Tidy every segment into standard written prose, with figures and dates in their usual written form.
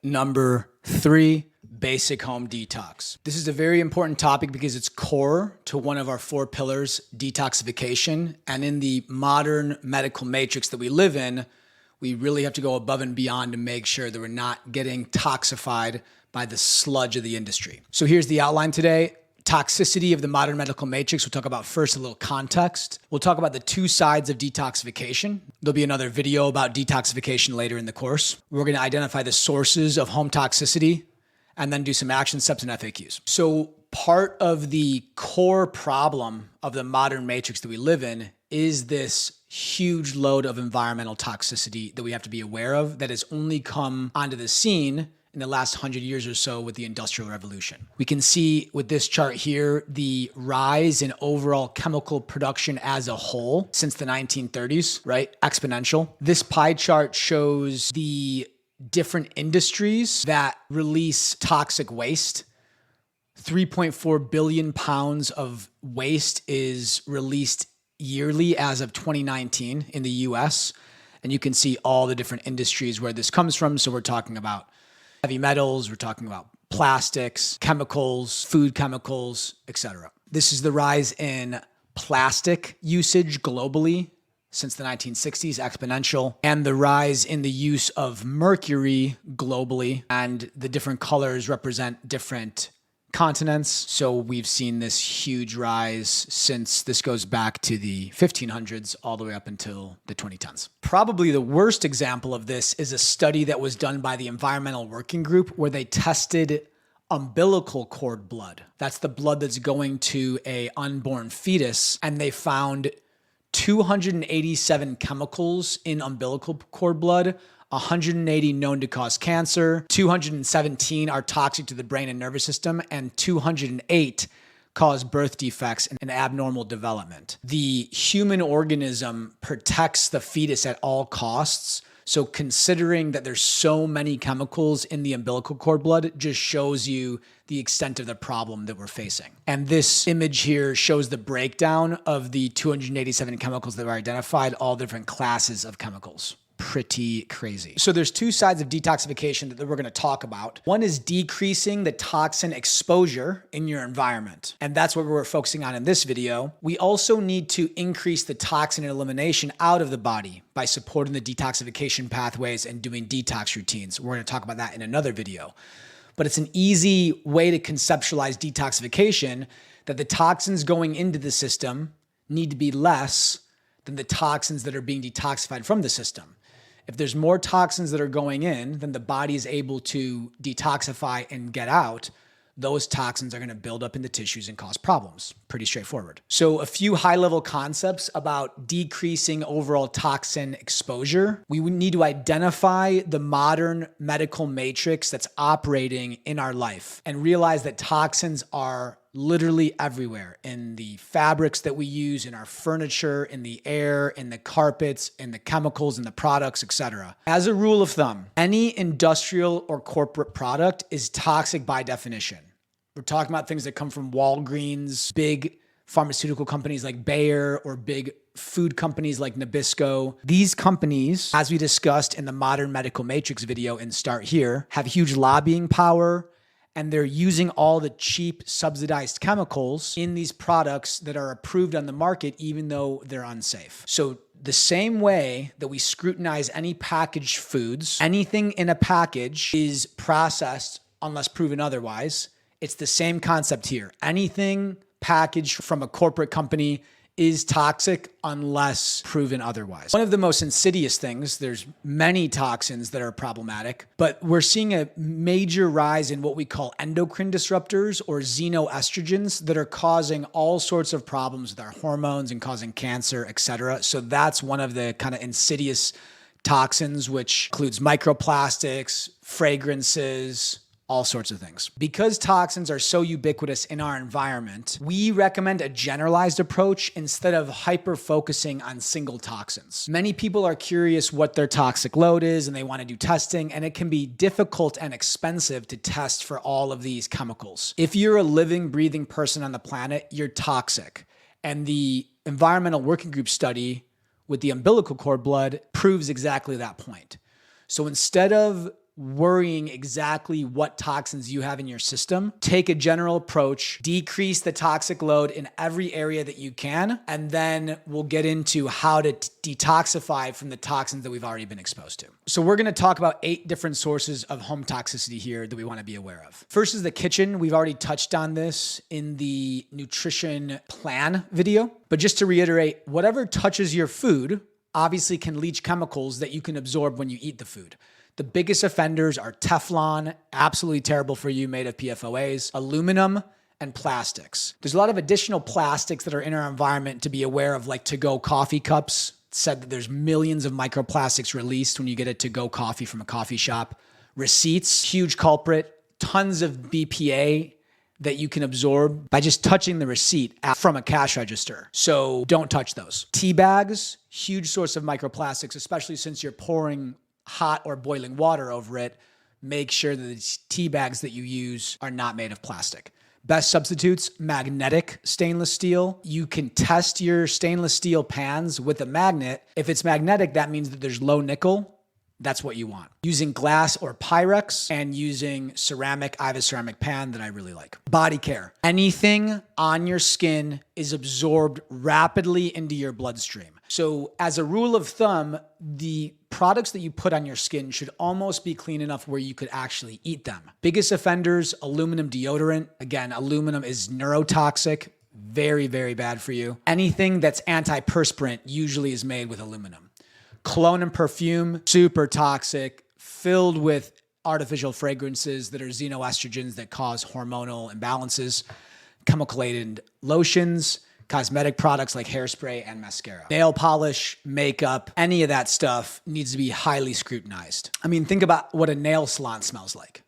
Number 3, basic home detox. This is a very important topic because it's core to one of our 4 pillars, detoxification. And in the modern medical matrix that we live in, we really have to go above and beyond to make sure that we're not getting toxified by the sludge of the industry. So here's the outline today. Toxicity of the modern medical matrix. We'll talk about first a little context. We'll talk about the 2 sides of detoxification. There'll be another video about detoxification later in the course. We're going to identify the sources of home toxicity and then do some action steps and FAQs. So part of the core problem of the modern matrix that we live in is this huge load of environmental toxicity that we have to be aware of that has only come onto the scene in the last 100 years or so with the Industrial Revolution. We can see with this chart here, the rise in overall chemical production as a whole since the 1930s, right? Exponential. This pie chart shows the different industries that release toxic waste. 3.4 billion pounds of waste is released yearly as of 2019 in the US. And you can see all the different industries where this comes from. So we're talking about heavy metals, we're talking about plastics, chemicals, food chemicals, etc. This is the rise in plastic usage globally since the 1960s, exponential, and the rise in the use of mercury globally, and the different colors represent different continents. So we've seen this huge rise since this goes back to the 1500s all the way up until the 2010s. Probably the worst example of this is a study that was done by the Environmental Working Group where they tested umbilical cord blood. That's the blood that's going to an unborn fetus. And they found 287 chemicals in umbilical cord blood, 180 known to cause cancer, 217 are toxic to the brain and nervous system, and 208 cause birth defects and abnormal development. The human organism protects the fetus at all costs. So considering that there's so many chemicals in the umbilical cord blood just shows you the extent of the problem that we're facing. And this image here shows the breakdown of the 287 chemicals that were identified, all different classes of chemicals. Pretty crazy. So there's 2 sides of detoxification that we're going to talk about. One is decreasing the toxin exposure in your environment. And that's what we're focusing on in this video. We also need to increase the toxin elimination out of the body by supporting the detoxification pathways and doing detox routines. We're going to talk about that in another video. But it's an easy way to conceptualize detoxification that the toxins going into the system need to be less than the toxins that are being detoxified from the system. If there's more toxins that are going in than the body is able to detoxify and get out, those toxins are going to build up in the tissues and cause problems. Pretty straightforward. So a few high-level concepts about decreasing overall toxin exposure. We need to identify the modern medical matrix that's operating in our life and realize that toxins are literally everywhere in the fabrics that we use, in our furniture, in the air, in the carpets, in the chemicals, in the products, etc. As a rule of thumb, any industrial or corporate product is toxic by definition. We're talking about things that come from Walgreens, big pharmaceutical companies like Bayer, or big food companies like Nabisco. These companies, as we discussed in the Modern Medical Matrix video in Start Here, have huge lobbying power, and they're using all the cheap subsidized chemicals in these products that are approved on the market, even though they're unsafe. So the same way that we scrutinize any packaged foods, anything in a package is processed unless proven otherwise. It's the same concept here. Anything packaged from a corporate company is toxic unless proven otherwise. One of the most insidious things, there's many toxins that are problematic, but we're seeing a major rise in what we call endocrine disruptors or xenoestrogens that are causing all sorts of problems with our hormones and causing cancer, etc. So that's one of the kind of insidious toxins, which includes microplastics, fragrances, all sorts of things. Because toxins are so ubiquitous in our environment, we recommend a generalized approach instead of hyper-focusing on single toxins. Many people are curious what their toxic load is and they want to do testing, and it can be difficult and expensive to test for all of these chemicals. If you're a living, breathing person on the planet, you're toxic. And the Environmental Working Group study with the umbilical cord blood proves exactly that point. So instead of worrying exactly what toxins you have in your system. Take a general approach, decrease the toxic load in every area that you can, and then we'll get into how to detoxify from the toxins that we've already been exposed to. So we're gonna talk about 8 different sources of home toxicity here that we wanna be aware of. First is the kitchen. We've already touched on this in the nutrition plan video, but just to reiterate, whatever touches your food obviously can leach chemicals that you can absorb when you eat the food. The biggest offenders are Teflon, absolutely terrible for you, made of PFOAs, aluminum, and plastics. There's a lot of additional plastics that are in our environment to be aware of, like to-go coffee cups. It's said that there's millions of microplastics released when you get a to-go coffee from a coffee shop. Receipts, huge culprit, tons of BPA that you can absorb by just touching the receipt from a cash register. So don't touch those. Tea bags, huge source of microplastics, especially since you're pouring hot or boiling water over it. Make sure that the tea bags that you use are not made of plastic. Best substitutes, magnetic stainless steel. You can test your stainless steel pans with a magnet. If it's magnetic, that means that there's low nickel. That's what you want. Using glass or Pyrex and using ceramic. I have a ceramic pan that I really like. Body care. Anything on your skin is absorbed rapidly into your bloodstream. So as a rule of thumb, the products that you put on your skin should almost be clean enough where you could actually eat them. Biggest offenders, aluminum deodorant. Again, aluminum is neurotoxic. Very, very bad for you. Anything that's antiperspirant usually is made with aluminum. Cologne and perfume, super toxic, filled with artificial fragrances that are xenoestrogens that cause hormonal imbalances, chemical-laden lotions, cosmetic products like hairspray and mascara. Nail polish, makeup, any of that stuff needs to be highly scrutinized. I mean, think about what a nail salon smells like.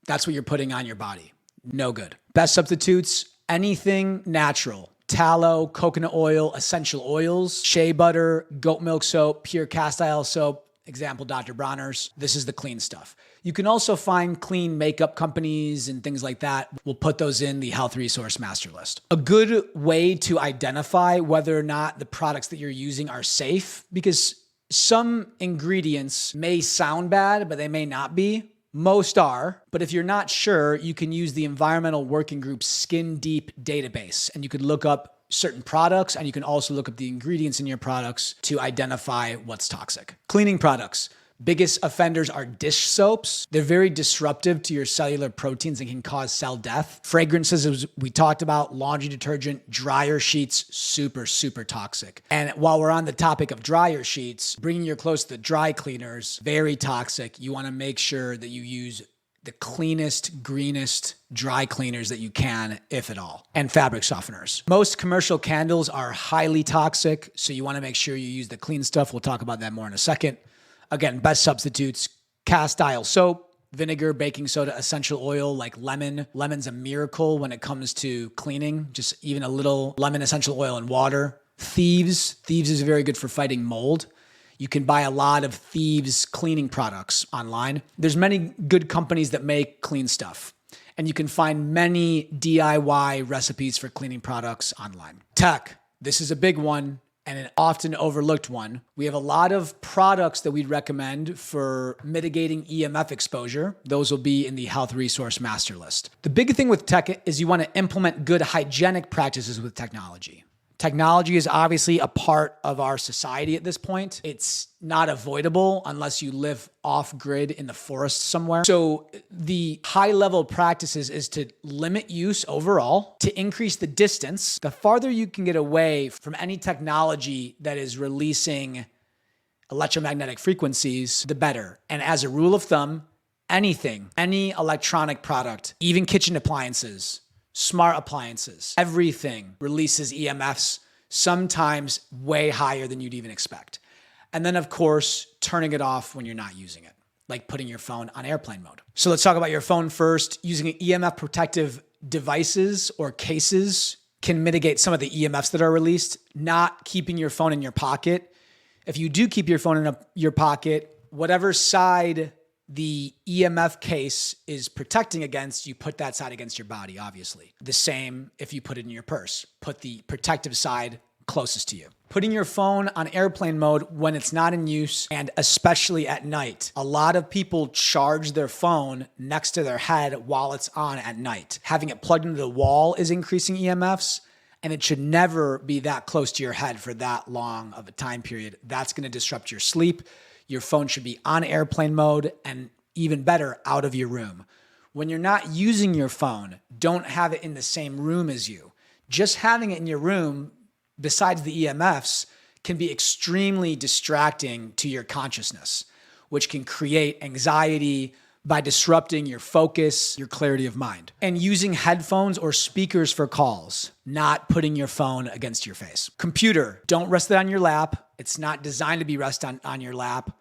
That's what you're putting on your body. No good. Best substitutes, anything natural. Tallow, coconut oil, essential oils, shea butter, goat milk soap, pure cast iron soap, example, Dr. Bronner's. This is the clean stuff. You can also find clean makeup companies and things like that. We'll put those in the health resource master list. A good way to identify whether or not the products that you're using are safe, because some ingredients may sound bad, but they may not be. Most are, but if you're not sure, you can use the Environmental Working Group's Skin Deep database, and you could look up certain products, and you can also look up the ingredients in your products to identify what's toxic. Cleaning products. Biggest offenders are dish soaps. They're very disruptive to your cellular proteins and can cause cell death. Fragrances, as we talked about, laundry detergent, dryer sheets, super, super toxic. And while we're on the topic of dryer sheets, bringing your clothes to the dry cleaners, very toxic. You want to make sure that you use the cleanest, greenest dry cleaners that you can, if at all, and fabric softeners. Most commercial candles are highly toxic, so you want to make sure you use the clean stuff. We'll talk about that more in a second. Again, best substitutes, cast iron soap, vinegar, baking soda, essential oil like lemon. Lemon's a miracle when it comes to cleaning, just even a little lemon essential oil and water. Thieves is very good for fighting mold. You can buy a lot of Thieves cleaning products online. There's many good companies that make clean stuff, and you can find many DIY recipes for cleaning products online. Tech, this is a big one and an often overlooked one. We have a lot of products that we'd recommend for mitigating EMF exposure. Those will be in the health resource master list. The big thing with tech is you want to implement good hygienic practices with technology. Technology is obviously a part of our society at this point. It's not avoidable unless you live off grid in the forest somewhere. So the high level practices is to limit use overall, to increase the distance. The farther you can get away from any technology that is releasing electromagnetic frequencies, the better. And as a rule of thumb, anything, any electronic product, even kitchen appliances, smart appliances, everything releases EMFs, sometimes way higher than you'd even expect. And then, of course, turning it off when you're not using it, like putting your phone on airplane mode. So let's talk about your phone first. Using EMF protective devices or cases can mitigate some of the EMFs that are released. Not keeping your phone in your pocket. If you do keep your phone in your pocket, whatever side the EMF case is protecting against, you put that side against your body, obviously. The same if you put it in your purse. Put the protective side closest to you. Putting your phone on airplane mode when it's not in use, and especially at night. A lot of people charge their phone next to their head while it's on at night. Having it plugged into the wall is increasing EMFs, and it should never be that close to your head for that long of a time period. That's going to disrupt your sleep. Your phone should be on airplane mode, and even better, out of your room. When you're not using your phone, don't have it in the same room as you. Just having it in your room, besides the EMFs, can be extremely distracting to your consciousness, which can create anxiety by disrupting your focus, your clarity of mind. And using headphones or speakers for calls, not putting your phone against your face. Computer, don't rest it on your lap. It's not designed to be rested on your lap.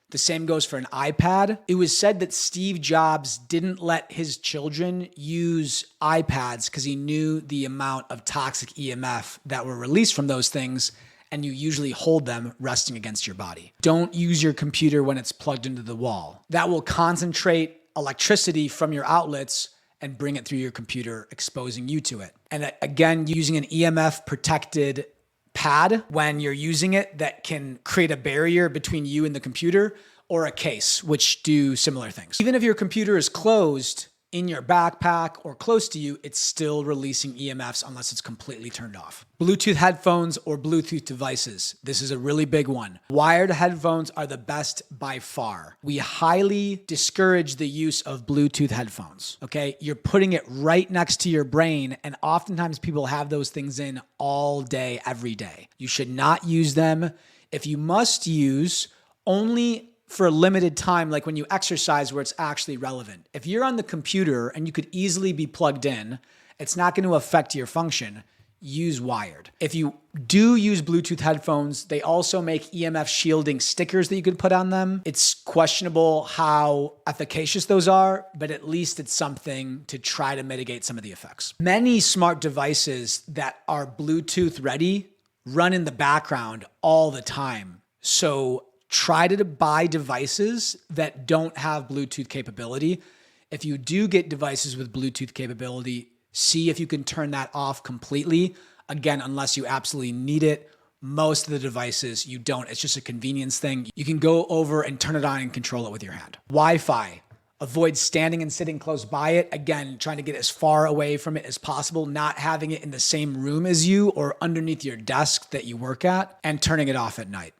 The same goes for an iPad. It was said that Steve Jobs didn't let his children use iPads because he knew the amount of toxic EMF that were released from those things, and you usually hold them resting against your body. Don't use your computer when it's plugged into the wall. That will concentrate electricity from your outlets and bring it through your computer, exposing you to it. And again, using an EMF protected pad when you're using it that can create a barrier between you and the computer, or a case, which do similar things. Even if your computer is closed in your backpack or close to you, it's still releasing EMFs unless it's completely turned off. Bluetooth headphones or Bluetooth devices. This is a really big one. Wired headphones are the best by far. We highly discourage the use of Bluetooth headphones, okay? You're putting it right next to your brain, and oftentimes people have those things in all day, every day. You should not use them. If you must use, only for a limited time, like when you exercise where it's actually relevant. If you're on the computer and you could easily be plugged in, it's not going to affect your function. Use wired. If you do use Bluetooth headphones, they also make EMF shielding stickers that you could put on them. It's questionable how efficacious those are, but at least it's something to try to mitigate some of the effects. Many smart devices that are Bluetooth ready run in the background all the time. So try to buy devices that don't have Bluetooth capability. If you do get devices with Bluetooth capability, see if you can turn that off completely. Again, unless you absolutely need it. Most of the devices you don't. It's just a convenience thing. You can go over and turn it on and control it with your hand. Wi-Fi. Avoid standing and sitting close by it. Again, trying to get as far away from it as possible, not having it in the same room as you or underneath your desk that you work at, and turning it off at night.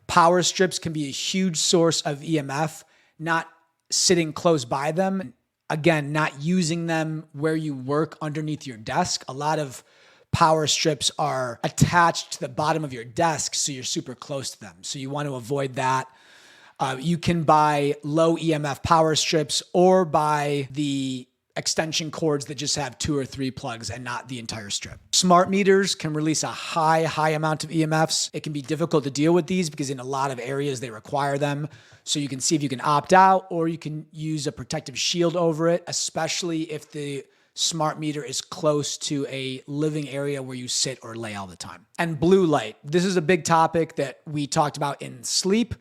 Power strips can be a huge source of EMF, not sitting close by them. Again, not using them where you work underneath your desk. A lot of power strips are attached to the bottom of your desk, so you're super close to them. So you want to avoid that. You can buy low EMF power strips or buy the extension cords that just have 2 or 3 plugs and not the entire strip. Smart meters can release a high amount of EMFs. It can be difficult to deal with these because in a lot of areas they require them. So you can see if you can opt out, or you can use a protective shield over it, especially if the smart meter is close to a living area where you sit or lay all the time. And blue light. This is a big topic that we talked about in sleep.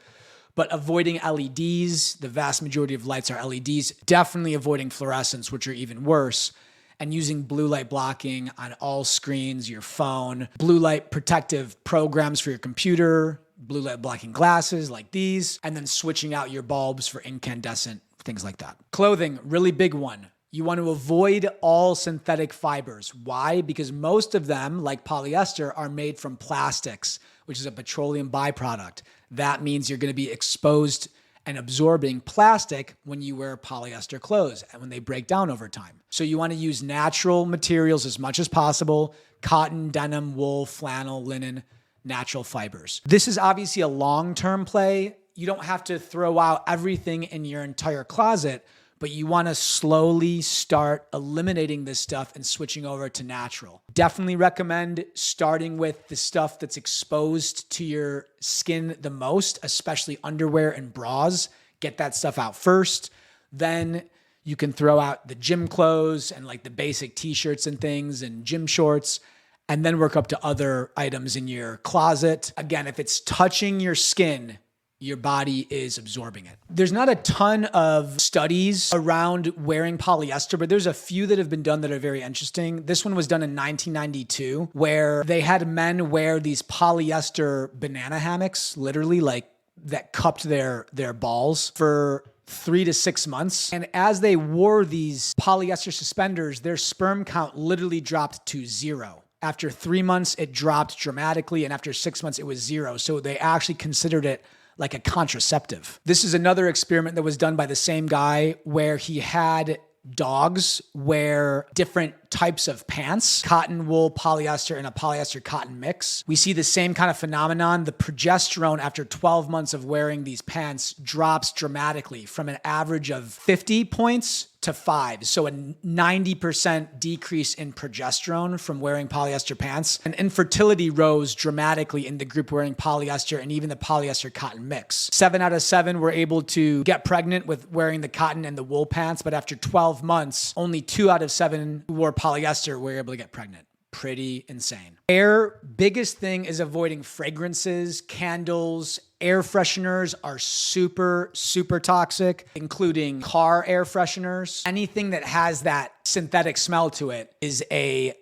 But avoiding LEDs, the vast majority of lights are LEDs, definitely avoiding fluorescents, which are even worse, and using blue light blocking on all screens, your phone, blue light protective programs for your computer, blue light blocking glasses like these, and then switching out your bulbs for incandescent, things like that. Clothing, really big one. You want to avoid all synthetic fibers. Why? Because most of them, like polyester, are made from plastics, which is a petroleum byproduct. That means you're going to be exposed and absorbing plastic when you wear polyester clothes and when they break down over time. So you want to use natural materials as much as possible: cotton, denim, wool, flannel, linen, natural fibers. This is obviously a long-term play. You don't have to throw out everything in your entire closet, but you want to slowly start eliminating this stuff and switching over to natural. Definitely recommend starting with the stuff that's exposed to your skin the most, especially underwear and bras. Get that stuff out first. Then you can throw out the gym clothes and like the basic t-shirts and things and gym shorts, and then work up to other items in your closet. Again, if it's touching your skin, your body is absorbing it. There's not a ton of studies around wearing polyester, but there's a few that have been done that are very interesting. This one was done in 1992, where they had men wear these polyester banana hammocks, literally like that cupped their balls for 3 to 6 months. And as they wore these polyester suspenders, their sperm count literally dropped to 0. After 3 months, it dropped dramatically. And after 6 months, it was 0. So they actually considered it like a contraceptive. This is another experiment that was done by the same guy where he had dogs wear different types of pants, cotton wool, polyester, and a polyester cotton mix. We see the same kind of phenomenon. The progesterone after 12 months of wearing these pants drops dramatically from an average of 50 points to 5. So a 90% decrease in progesterone from wearing polyester pants. And infertility rose dramatically in the group wearing polyester and even the polyester cotton mix. 7 out of 7 were able to get pregnant with wearing the cotton and the wool pants, but after 12 months, only 2 out of 7 who wore polyester were able to get pregnant. Pretty insane. Air, biggest thing is avoiding fragrances, candles. Air fresheners are super, super toxic, including car air fresheners. Anything that has that synthetic smell to it is a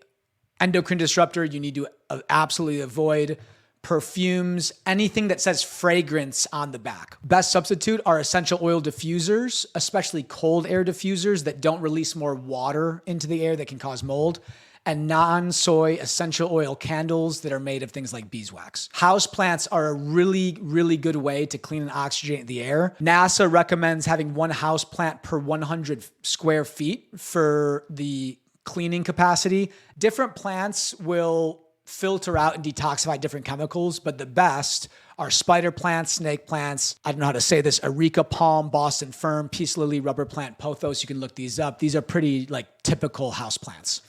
endocrine disruptor you need to absolutely avoid. Perfumes, anything that says fragrance on the back. Best substitute are essential oil diffusers, especially cold air diffusers that don't release more water into the air that can cause mold, and non-soy essential oil candles that are made of things like beeswax. Houseplants are a really, really good way to clean and oxygenate the air. NASA recommends having 1 houseplant per 100 square feet for the cleaning capacity. Different plants will filter out and detoxify different chemicals, but the best are spider plants, snake plants. I don't know how to say this. Areca palm, Boston fern, peace lily, rubber plant, pothos. You can look these up. These are pretty typical house plants.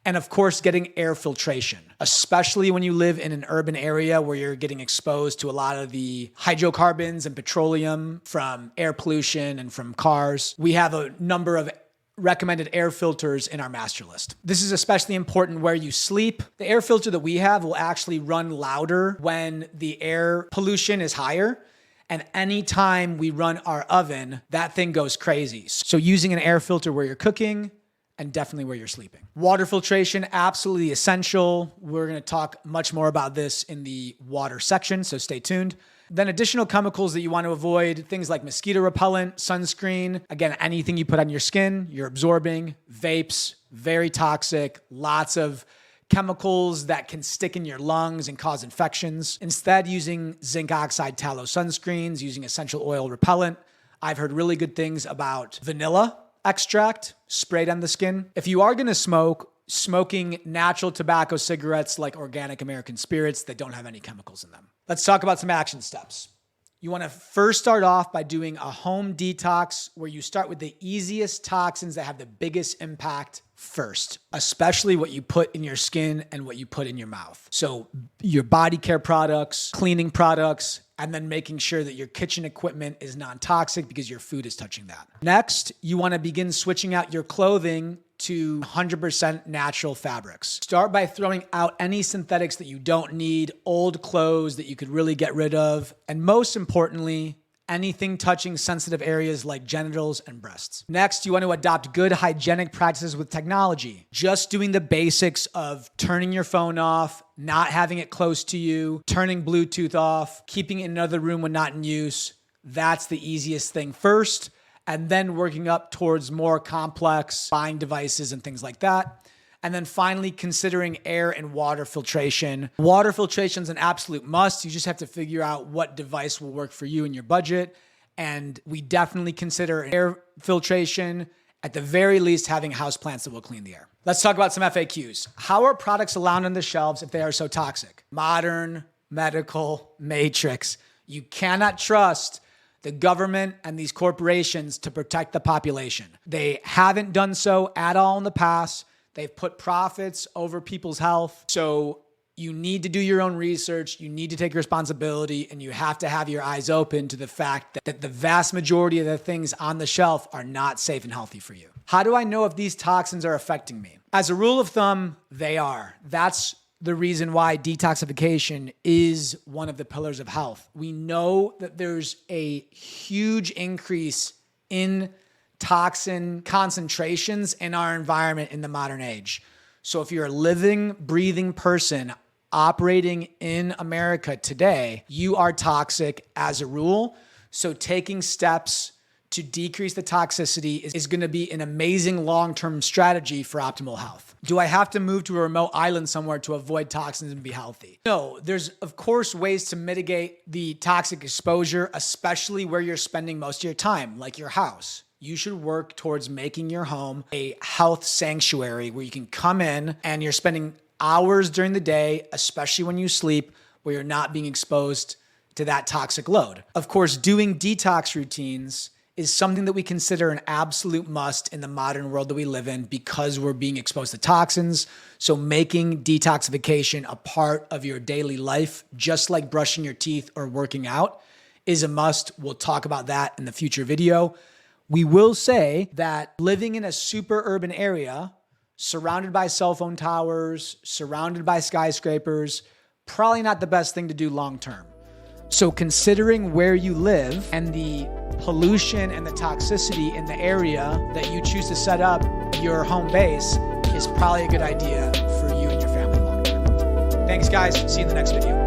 And of course, getting air filtration, especially when you live in an urban area where you're getting exposed to a lot of the hydrocarbons and petroleum from air pollution and from cars. We have a number of recommended air filters in our master list. This is especially important where you sleep. The air filter that we have will actually run louder when the air pollution is higher. And anytime we run our oven, that thing goes crazy. So using an air filter where you're cooking and definitely where you're sleeping. Water filtration, absolutely essential. We're gonna talk much more about this in the water section, so stay tuned. Then additional chemicals that you want to avoid, things like mosquito repellent, sunscreen. Again, anything you put on your skin, you're absorbing. Vapes, very toxic. Lots of chemicals that can stick in your lungs and cause infections. Instead, using zinc oxide tallow sunscreens, using essential oil repellent. I've heard really good things about vanilla extract sprayed on the skin. If you are going to smoke, smoking natural tobacco cigarettes like organic American spirits that don't have any chemicals in them. Let's talk about some action steps. You want to first start off by doing a home detox where you start with the easiest toxins that have the biggest impact first, especially what you put in your skin and what you put in your mouth. So your body care products, cleaning products, and then making sure that your kitchen equipment is non-toxic because your food is touching that. Next, you want to begin switching out your clothing to 100% natural fabrics. Start by throwing out any synthetics that you don't need, old clothes that you could really get rid of, and most importantly, anything touching sensitive areas like genitals and breasts. Next, you want to adopt good hygienic practices with technology. Just doing the basics of turning your phone off, not having it close to you, turning Bluetooth off, keeping it in another room when not in use. That's the easiest thing first, and then working up towards more complex buying devices and things like that. And then finally, considering air and water filtration. Water filtration is an absolute must. You just have to figure out what device will work for you and your budget. And we definitely consider air filtration, at the very least, having houseplants that will clean the air. Let's talk about some FAQs. How are products allowed on the shelves if they are so toxic? Modern, medical, matrix. You cannot trust the government and these corporations to protect the population. They haven't done so at all in the past. They've put profits over people's health. So you need to do your own research. You need to take responsibility, and you have to have your eyes open to the fact that the vast majority of the things on the shelf are not safe and healthy for you. How do I know if these toxins are affecting me? As a rule of thumb, they are. That's the reason why detoxification is one of the pillars of health. We know that there's a huge increase in toxin concentrations in our environment in the modern age. So if you're a living, breathing person operating in America today, you are toxic as a rule. So taking steps to decrease the toxicity is going to be an amazing long-term strategy for optimal health. Do I have to move to a remote island somewhere to avoid toxins and be healthy? No, there's of course ways to mitigate the toxic exposure, especially where you're spending most of your time, like your house. You should work towards making your home a health sanctuary where you can come in and you're spending hours during the day, especially when you sleep, where you're not being exposed to that toxic load. Of course, doing detox routines is something that we consider an absolute must in the modern world that we live in because we're being exposed to toxins. So making detoxification a part of your daily life, just like brushing your teeth or working out, is a must. We'll talk about that in the future video. We will say that living in a super urban area, surrounded by cell phone towers, surrounded by skyscrapers, probably not the best thing to do long term. So considering where you live and the pollution and the toxicity in the area that you choose to set up your home base is probably a good idea for you and your family long term. Thanks guys, see you in the next video.